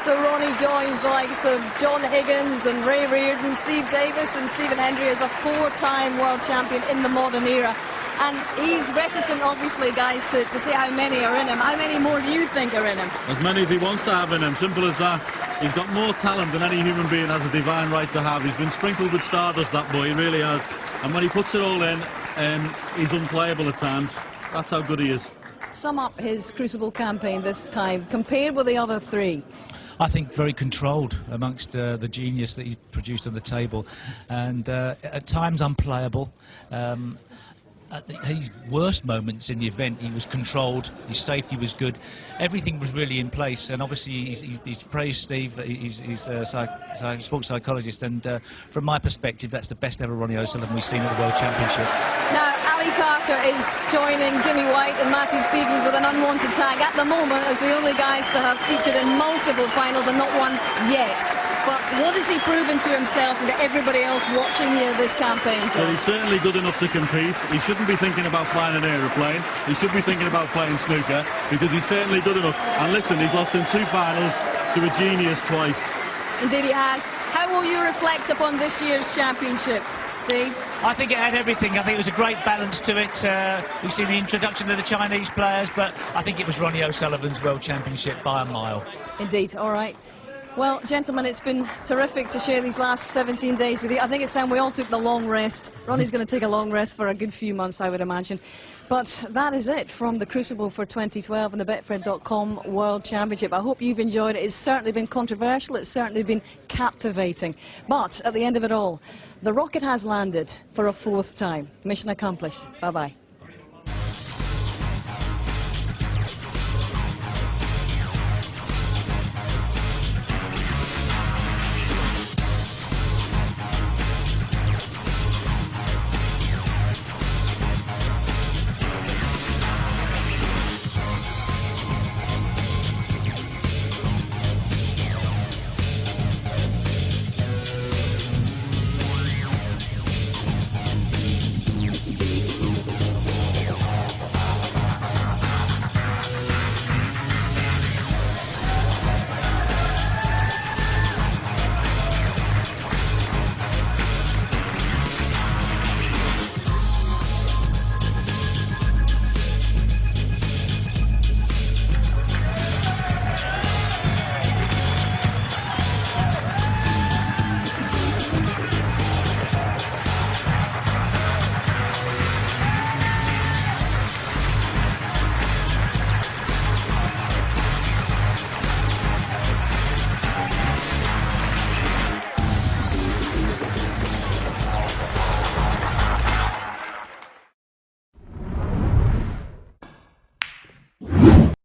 So Ronnie joins the likes of John Higgins and Ray Reardon, Steve Davis and Stephen Hendry as a four-time world champion in the modern era. And he's reticent, obviously, guys, to say how many are in him. How many more do you think are in him? As many as he wants to have in him, simple as that. He's got more talent than any human being has a divine right to have. He's been sprinkled with stardust, that boy, he really has. And when he puts it all in, he's unplayable at times. That's how good he is. Sum up his Crucible campaign this time, compared with the other three. I think very controlled amongst the genius that he's produced on the table, and at times unplayable. At his worst moments in the event, he was controlled, his safety was good, everything was really in place. And obviously he's praised Steve, he's a sports psychologist, and from my perspective that's the best ever Ronnie O'Sullivan we've seen at the World Championship. Now Ali Carter is joining Jimmy White and Matthew Stevens with an unwanted tag at the moment as the only guys to have featured in multiple finals and not one yet. But what has he proven to himself and to everybody else watching this campaign, John? Well, he's certainly good enough to compete. He shouldn't be thinking about flying an aeroplane. He should be thinking about playing snooker, because he's certainly good enough. And listen, he's lost in 2 finals to a genius twice. Indeed he has. How will you reflect upon this year's championship, Steve? I think it had everything. I think it was a great balance to it. We've seen the introduction of the Chinese players, but I think it was Ronnie O'Sullivan's World Championship by a mile. Indeed. All right. Well, gentlemen, it's been terrific to share these last 17 days with you. I think it's time we all took the long rest. Ronnie's going to take a long rest for a good few months, I would imagine. But that is it from the Crucible for 2012 and the Betfred.com World Championship. I hope you've enjoyed it. It's certainly been controversial. It's certainly been captivating. But at the end of it all, the rocket has landed for a 4th time. Mission accomplished. Bye-bye.